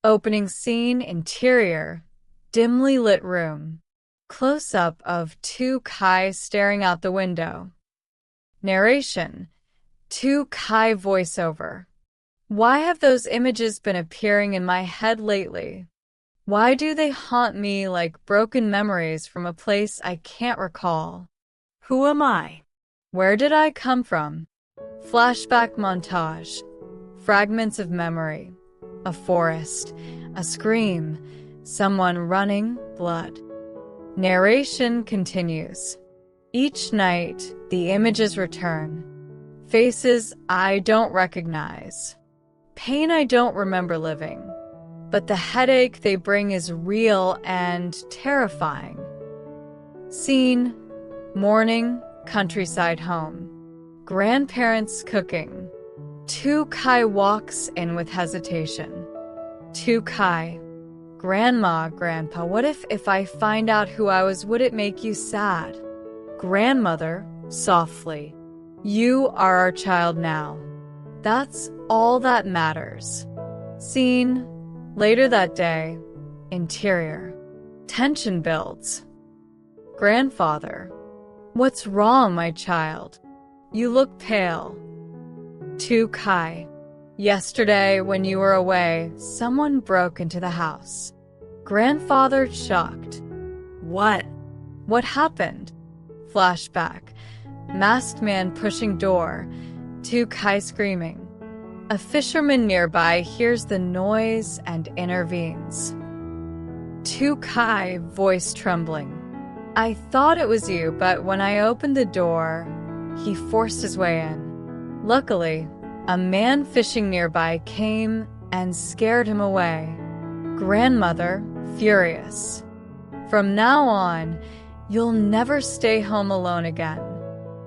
Opening scene, interior, dimly lit room. Close-up of Tieu staring out the window. Narration, Tieu voiceover. Why have those images been appearing in my head lately? Why do they haunt me like broken memories from a place I can't recall? Who am I? Where did I come from? Flashback montage. Fragments of memory. A forest. A scream. Someone running. Blood. Narration continues. Each night, the images return. Faces I don't recognize. Pain I don't remember living. But the headache they bring is real and terrifying. Scene, morning, countryside home. Grandparents cooking. Tieu walks in with hesitation. Tieu, Grandma, Grandpa, what if I find out who I was, would it make you sad? Grandmother, softly. You are our child now. That's all that matters. Scene, later that day, interior. Tension builds. Grandfather, what's wrong, my child? You look pale. Tieu, yesterday when you were away, someone broke into the house. Grandfather shocked. What? What happened? Flashback. Masked man pushing door. Tieu screaming. A fisherman nearby hears the noise and intervenes. Tieu, voice trembling. I thought it was you, but when I opened the door, he forced his way in. Luckily, a man fishing nearby came and scared him away. Grandmother, furious. From now on, you'll never stay home alone again.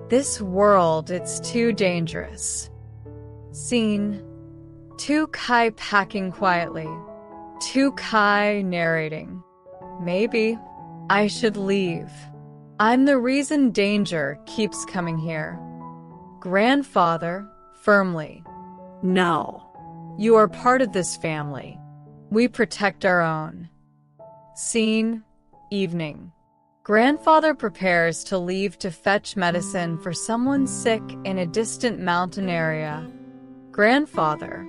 This world, it's too dangerous. Scene, Tieu packing quietly. Tieu narrating. Maybe I should leave. I'm the reason danger keeps coming here. Grandfather, firmly. No. You are part of this family. We protect our own. Scene, evening. Grandfather prepares to leave to fetch medicine for someone sick in a distant mountain area. Grandfather,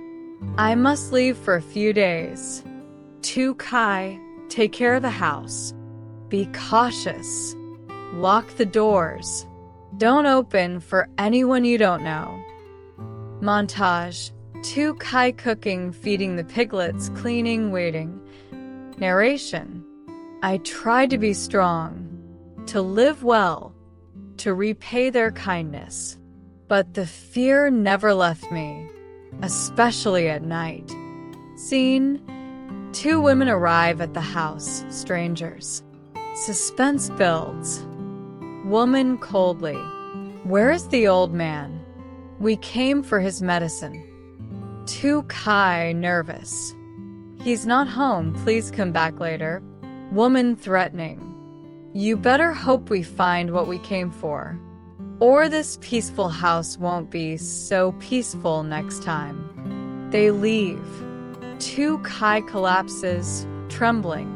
I must leave for a few days. Tieu, take care of the house. Be cautious. Lock the doors. Don't open for anyone you don't know. Montage. Tieu cooking, feeding the piglets, cleaning, waiting. Narration. I tried to be strong, to live well, to repay their kindness. But the fear never left me, especially at night. Scene, two women arrive at the house, strangers. Suspense builds. Woman coldly. Where is the old man? We came for his medicine. Tieu nervous. He's not home, please come back later. Woman threatening. You better hope we find what we came for, or this peaceful house won't be so peaceful next time. They leave. Tieu collapses, trembling.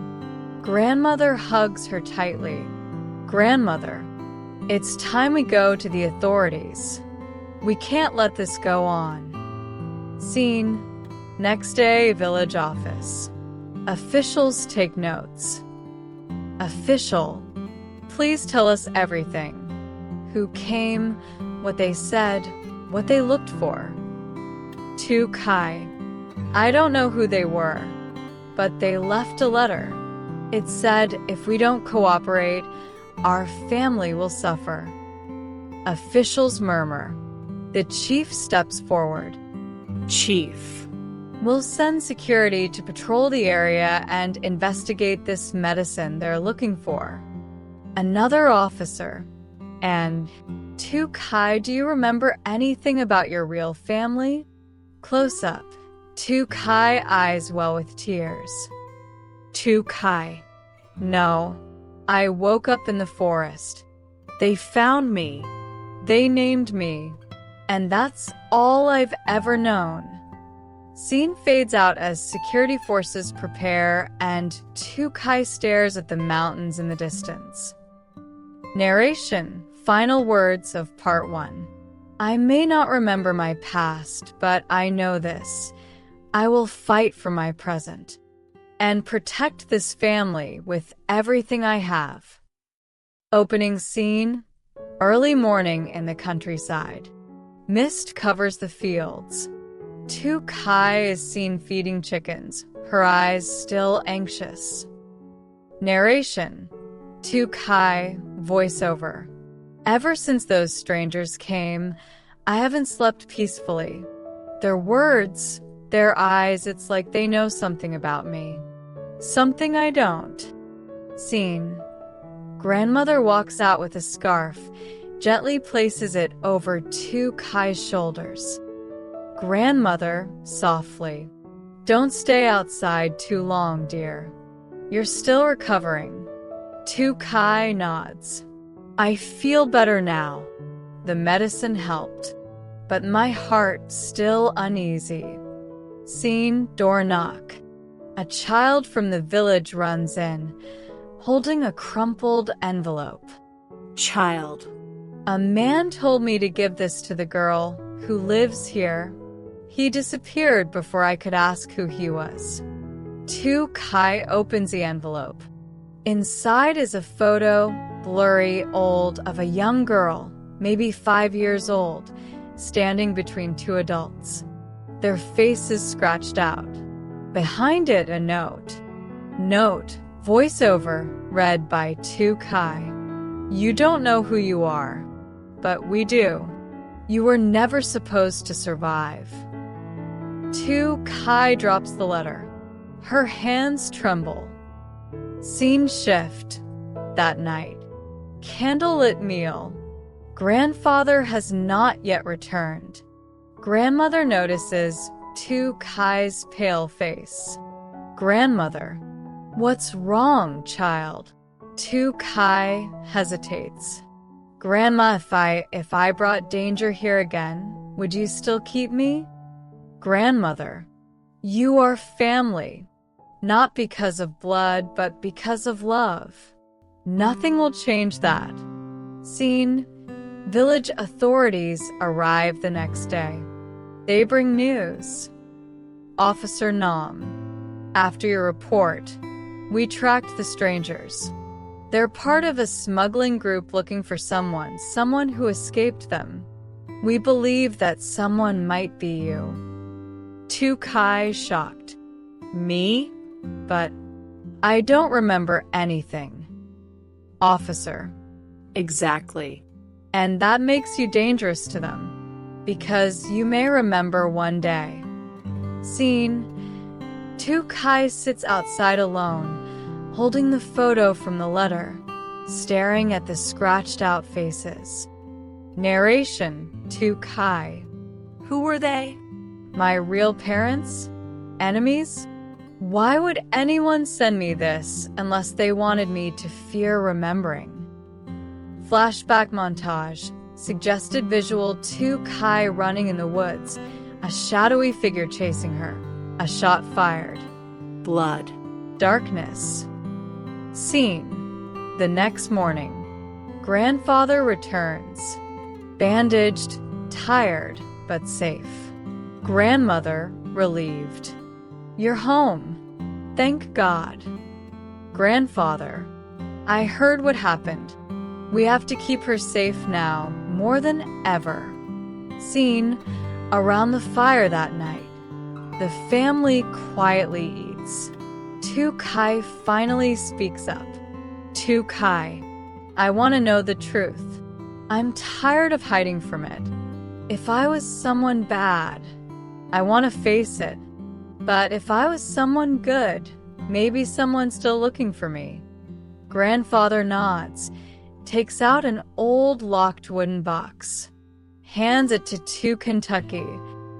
Grandmother hugs her tightly. Grandmother, it's time we go to the authorities. We can't let this go on. Scene, next day, village office. Officials take notes. Official, please tell us everything. Who came, what they said, what they looked for. Tieu I don't know who they were, but they left a letter. It said if we don't cooperate, our family will suffer. Officials murmur. The chief steps forward. Chief. We'll send security to patrol the area and investigate this medicine they're looking for. Another officer. And, Tieu do you remember anything about your real family? Close up. Tieu eyes well with tears. Tieu no. I woke up in the forest. They found me. They named me. And that's all I've ever known. Scene fades out as security forces prepare and Tieu stares at the mountains in the distance. Narration, final words of part 1. I may not remember my past, but I know this. I will fight for my present and protect this family with everything I have. Opening scene, early morning in the countryside. Mist covers the fields. Tieu is seen feeding chickens, her eyes still anxious. Narration, Tieu voiceover. Ever since those strangers came, I haven't slept peacefully. Their words, their eyes, it's like they know something about me. Something I don't. Scene. Grandmother walks out with a scarf, gently places it over Tieu shoulders. Grandmother, softly. Don't stay outside too long, dear. You're still recovering. Tieu nods. I feel better now. The medicine helped, but my heart still uneasy. Scene, door knock. A child from the village runs in, holding a crumpled envelope. Child. A man told me to give this to the girl who lives here. He disappeared before I could ask who he was. Tieu opens the envelope. Inside is a photo, blurry, old, of a young girl, maybe 5 years old, standing between 2 adults. Their faces scratched out. Behind it, a note. Note, voiceover, read by Tieu. You don't know who you are, but we do. You were never supposed to survive. Tieu drops the letter. Her hands tremble. Scene shift. That night. Candlelit meal. Grandfather has not yet returned. Grandmother notices Tieu pale face. Grandmother. What's wrong, child? Tieu hesitates. Grandma, if I brought danger here again, would you still keep me? Grandmother. You are family. Not because of blood, but because of love. Nothing will change that. Scene. Village authorities arrive the next day. They bring news. Officer Nam. After your report, we tracked the strangers. They're part of a smuggling group looking for someone who escaped them. We believe that someone might be you. Tieu shocked. Me? But I don't remember anything. Officer. Exactly. And that makes you dangerous to them, because you may remember one day. Scene. Tieu sits outside alone, holding the photo from the letter, staring at the scratched-out faces. Narration, Tieu. Who were they? My real parents? Enemies? Why would anyone send me this unless they wanted me to fear remembering? Flashback montage. Suggested visual Tieu running in the woods, a shadowy figure chasing her, a shot fired. Blood. Darkness. Scene. The next morning. Grandfather returns. Bandaged, tired, but safe. Grandmother, relieved. You're home. Thank God. Grandfather. I heard what happened. We have to keep her safe now, more than ever. Scene. Around the fire that night. The family quietly eats. Tieu finally speaks up. Tieu, I want to know the truth. I'm tired of hiding from it. If I was someone bad, I want to face it. But if I was someone good, maybe someone's still looking for me. Grandfather nods, takes out an old locked wooden box, hands it to Tieu.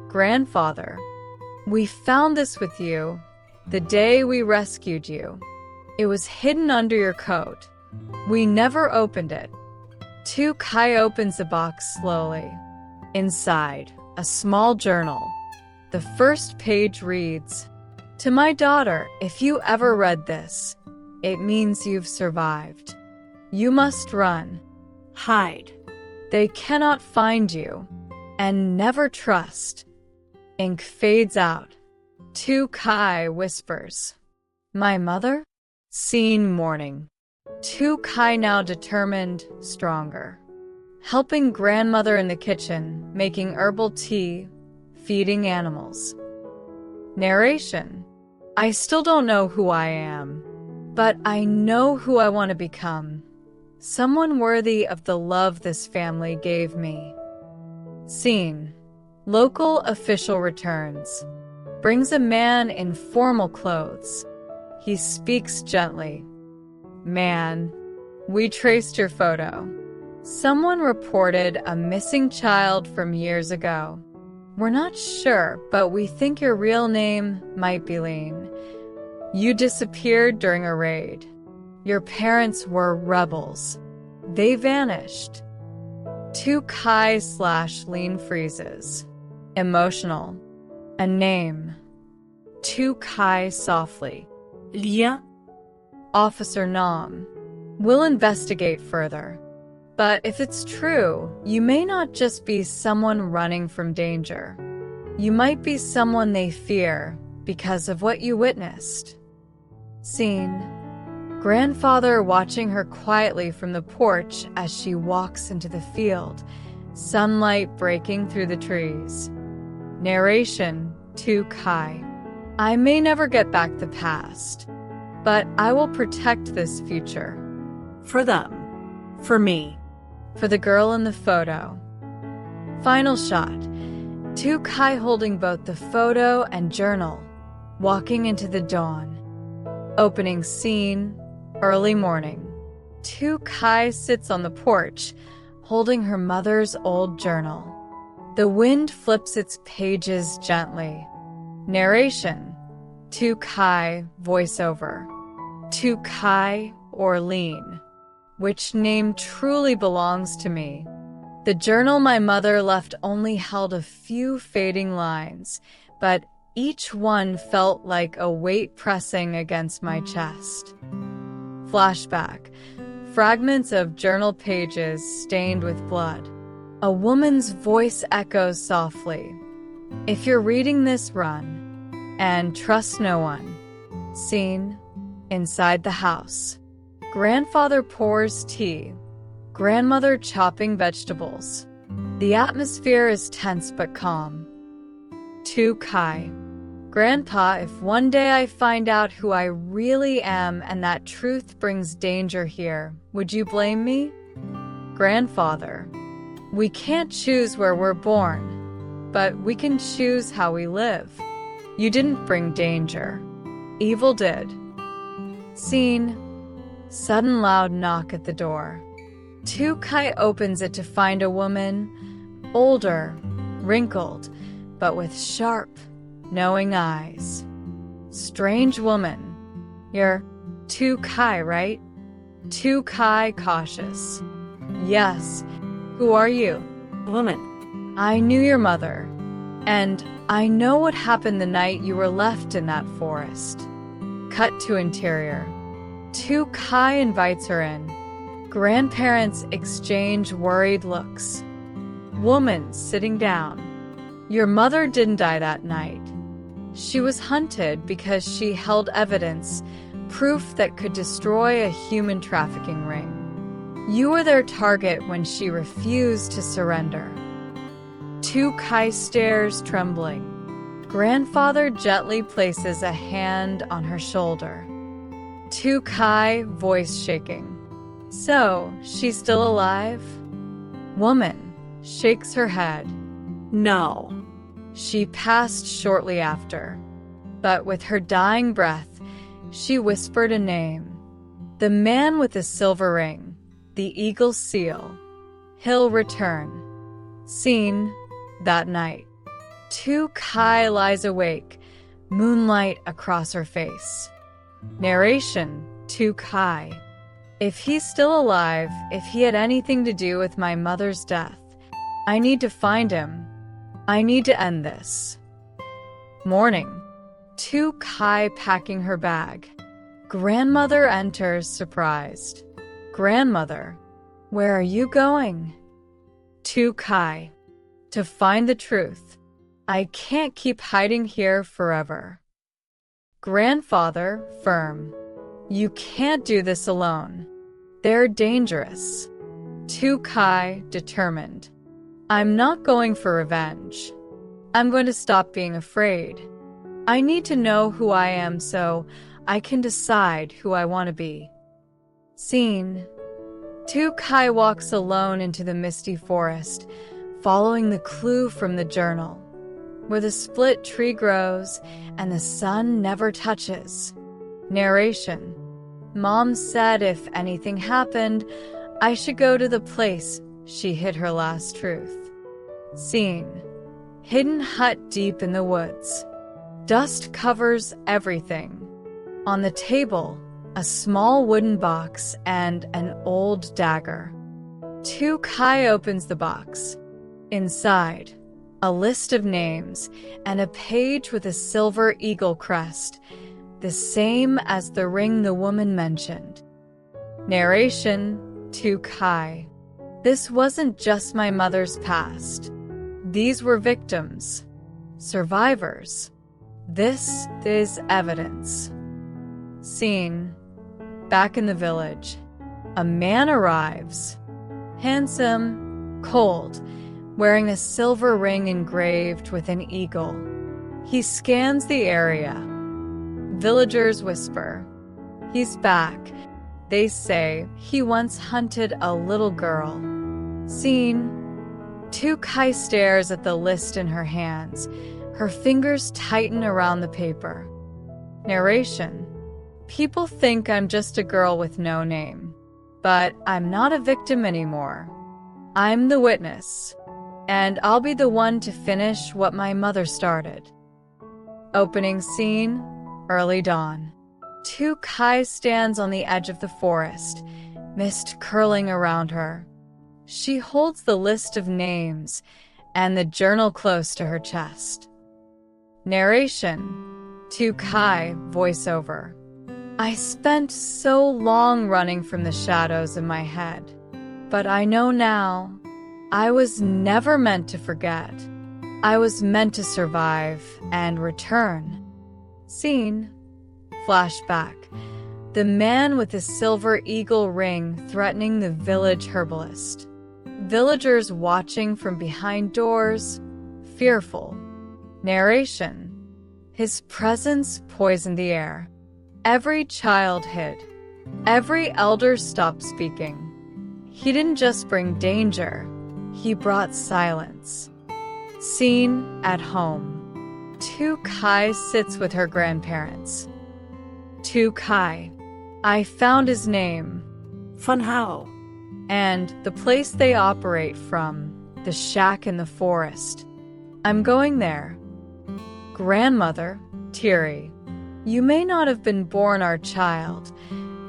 Grandfather, we found this with you the day we rescued you. It was hidden under your coat. We never opened it. Tieu opens the box slowly. Inside, a small journal. The first page reads, "To my daughter, if you ever read this, it means you've survived. You must run. Hide. They cannot find you. And never trust." Ink fades out. Tieu Kai whispers, "My mother?" Scene morning. Tieu Kai now determined, stronger. Helping grandmother in the kitchen, making herbal tea, feeding animals. Narration. I still don't know who I am, but I know who I want to become. Someone worthy of the love this family gave me. Scene. Local official returns. Brings a man in formal clothes. He speaks gently. "Man, we traced your photo. Someone reported a missing child from years ago. We're not sure, but we think your real name might be Lean. You disappeared during a raid. Your parents were rebels. They vanished." Tieu Kai/Lean freezes. Emotional. A name. Tieu Kai softly. Lien. Officer Nam. We'll investigate further. But if it's true, you may not just be someone running from danger. You might be someone they fear because of what you witnessed. Scene. Grandfather watching her quietly from the porch as she walks into the field, sunlight breaking through the trees. Narration. Tieu Kai. I may never get back the past, but I will protect this future. For them. For me. For the girl in the photo. Final shot. Tieu Kai holding both the photo and journal, walking into the dawn. Opening scene, early morning. Tieu Kai sits on the porch, holding her mother's old journal. The wind flips its pages gently. Narration. Tieu Kai voiceover. Tieu Kai or Lean. Which name truly belongs to me? The journal my mother left only held a few fading lines, but each one felt like a weight pressing against my chest. Flashback. Fragments of journal pages stained with blood. A woman's voice echoes softly. If you're reading this, run. And trust no one. Scene. Inside the house. Grandfather pours tea. Grandmother chopping vegetables. The atmosphere is tense but calm. Tieu Kai. Grandpa, if one day I find out who I really am and that truth brings danger here, would you blame me? Grandfather. We can't choose where we're born, but we can choose how we live. You didn't bring danger. Evil did. Scene. Sudden loud knock at the door. Tieu Kai opens it to find a woman, older, wrinkled, but with sharp, knowing eyes. Strange woman. You're Tieu Kai, right? Tieu Kai cautious. Yes. Who are you? Woman. I knew your mother, and I know what happened the night you were left in that forest. Cut to interior. Tieu Kai invites her in. Grandparents exchange worried looks. Woman sitting down. Your mother didn't die that night. She was hunted because she held evidence, proof that could destroy a human trafficking ring. You were their target when she refused to surrender. Tieu Kai stares, trembling. Grandfather gently places a hand on her shoulder. Tieu Kai, voice shaking. So, she's still alive? Woman shakes her head. No. She passed shortly after, but with her dying breath, she whispered a name. The man with the silver ring, the eagle's seal. He'll return. Scene. That night. Tieu Kai lies awake, moonlight across her face. Narration. Tieu Kai. If he's still alive, if he had anything to do with my mother's death, I need to find him. I need to end this. Morning. Tieu Kai packing her bag. Grandmother enters, surprised. Grandmother, where are you going? Tieu Kai. To find the truth. I can't keep hiding here forever. Grandfather, firm. You can't do this alone. They're dangerous. Tieu Kai, determined. I'm not going for revenge. I'm going to stop being afraid. I need to know who I am so I can decide who I want to be. Scene. Tieu Kai walks alone into the misty forest, following the clue from the journal, where the split tree grows and the sun never touches. Narration. Mom said if anything happened, I should go to the place she hid her last truth. Scene. Hidden hut deep in the woods. Dust covers everything. On the table, a small wooden box and an old dagger. Tieu Kai opens the box. Inside, a list of names and a page with a silver eagle crest, the same as the ring the woman mentioned. Narration. Tieu Kai. This wasn't just my mother's past. These were victims, survivors. This is evidence. Scene. Back in the village. A man arrives. Handsome, cold, wearing a silver ring engraved with an eagle. He scans the area. Villagers whisper. He's back. They say he once hunted a little girl. Scene. Tieu Kai stares at the list in her hands. Her fingers tighten around the paper. Narration. People think I'm just a girl with no name, but I'm not a victim anymore. I'm the witness, and I'll be the one to finish what my mother started. Opening scene. Early dawn. Tieu Kai stands on the edge of the forest, mist curling around her. She holds the list of names and the journal close to her chest. Narration. Tieu Kai, voiceover. I spent so long running from the shadows in my head, but I know now I was never meant to forget. I was meant to survive and return. Scene. Flashback. The man with the silver eagle ring threatening the village herbalist. Villagers watching from behind doors, fearful. Narration. His presence poisoned the air. Every child hid. Every elder stopped speaking. He didn't just bring danger, he brought silence. Scene at home. Tieu Kai sits with her grandparents. Tieu Kai. I found his name. Fun how? And the place they operate from, the shack in the forest. I'm going there. Grandmother, Tieu. You may not have been born our child,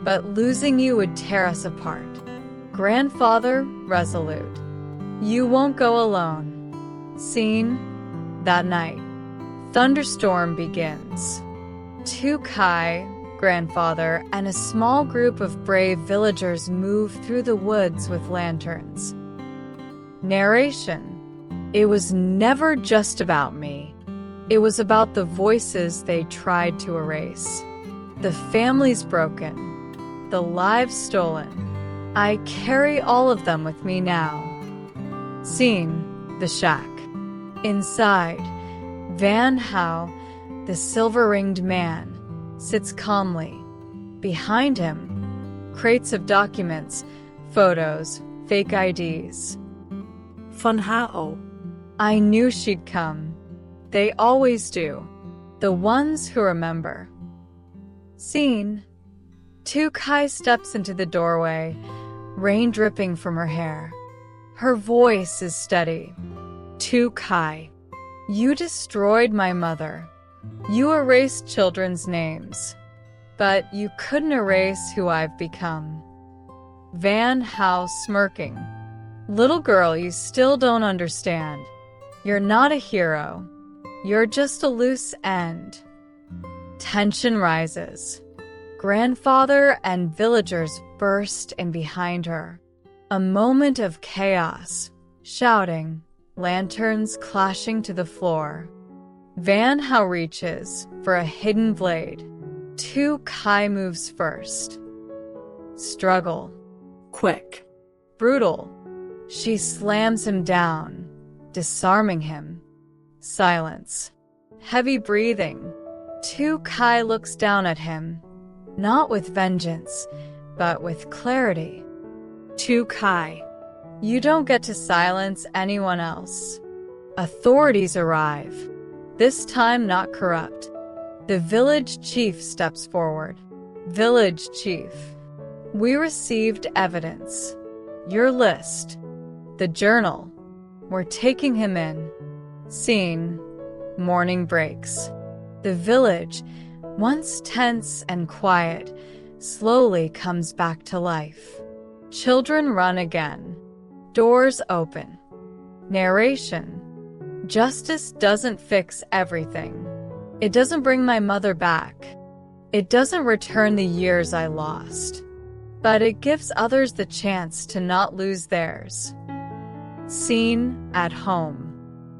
but losing you would tear us apart. Grandfather, resolute. You won't go alone. Scene. That night. Thunderstorm begins. Tieu Kai, grandfather, and a small group of brave villagers move through the woods with lanterns. Narration. It was never just about me. It was about the voices they tried to erase. The families broken. The lives stolen. I carry all of them with me now. Scene. The shack. Inside, Van Hao, the silver-ringed man, sits calmly. Behind him, crates of documents, photos, fake IDs. Fun how? I knew she'd come. They always do. The ones who remember. Scene. Tieu Kai steps into the doorway, rain dripping from her hair. Her voice is steady. Tieu Kai. You destroyed my mother. You erased children's names. But you couldn't erase who I've become. Van Hao smirking. Little girl, you still don't understand. You're not a hero. You're just a loose end. Tension rises. Grandfather and villagers burst in behind her. A moment of chaos, shouting, lanterns clashing to the floor. Van Hao reaches for a hidden blade. Tieu Kai moves first. Struggle. Quick. Brutal. She slams him down, disarming him. Silence. Heavy breathing. Tieu Kai looks down at him, not with vengeance, but with clarity. Tieu Kai. You don't get to silence anyone else. Authorities arrive, this time not corrupt. The village chief steps forward. Village chief. We received evidence. Your list. The journal. We're taking him in. Scene. Morning breaks. The village, once tense and quiet, slowly comes back to life. Children run again. Doors open. Narration. Justice doesn't fix everything. It doesn't bring my mother back. It doesn't return the years I lost. But it gives others the chance to not lose theirs. Scene at home.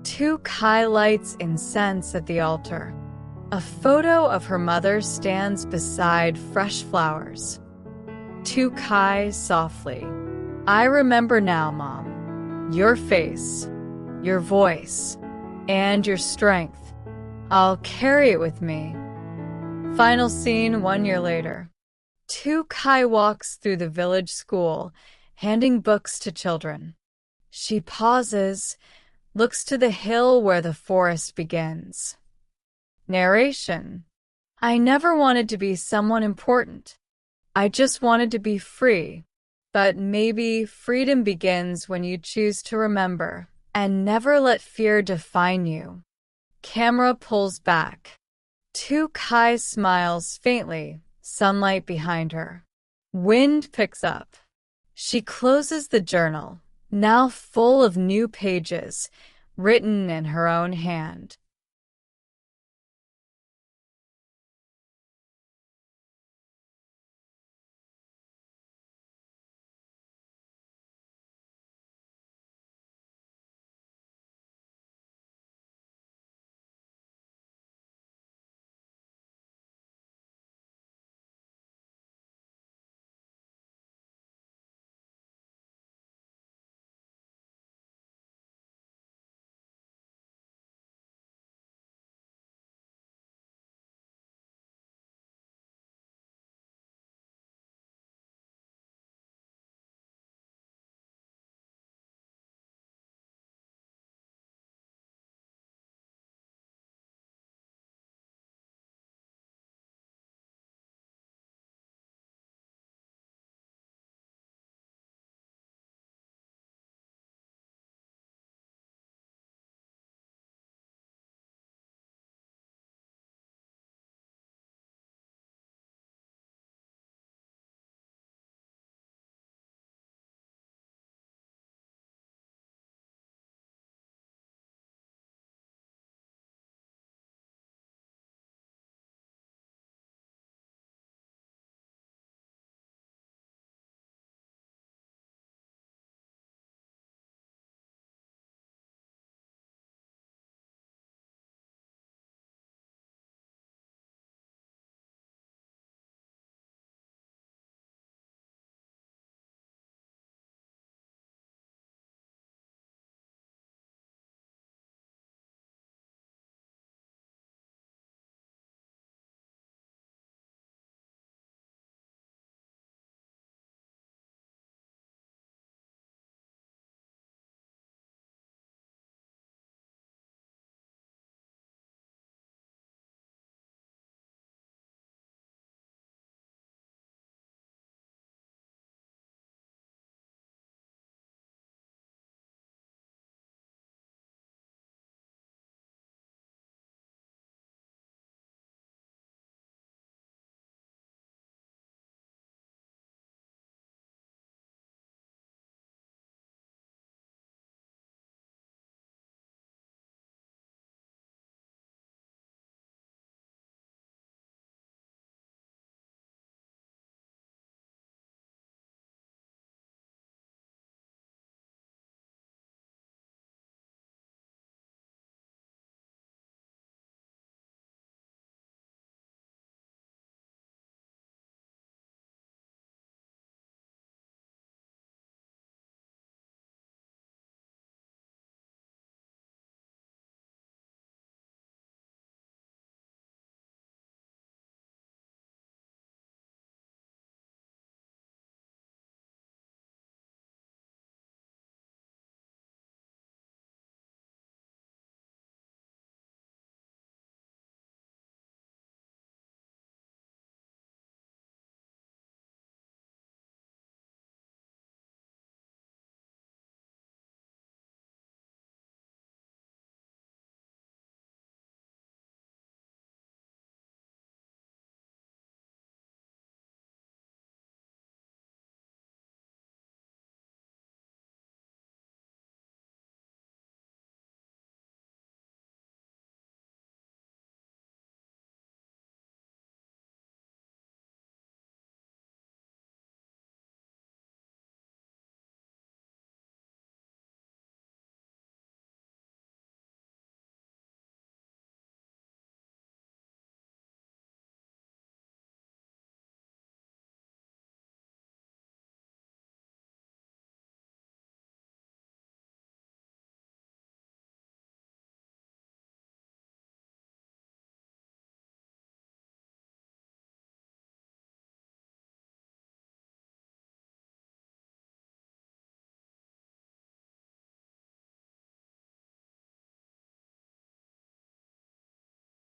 Tieu Kai lights incense at the altar. A photo of her mother stands beside fresh flowers. Tieu Kai softly. I remember now, Mom. Your face, your voice, and your strength. I'll carry it with me. Final scene 1 year later. Tieu Kai walks through the village school, handing books to children. She pauses, looks to the hill where the forest begins. Narration. I never wanted to be someone important. I just wanted to be free. But maybe freedom begins when you choose to remember and never let fear define you. Camera pulls back. Tieu Kai smiles faintly, sunlight behind her. Wind picks up. She closes the journal, now full of new pages, written in her own hand.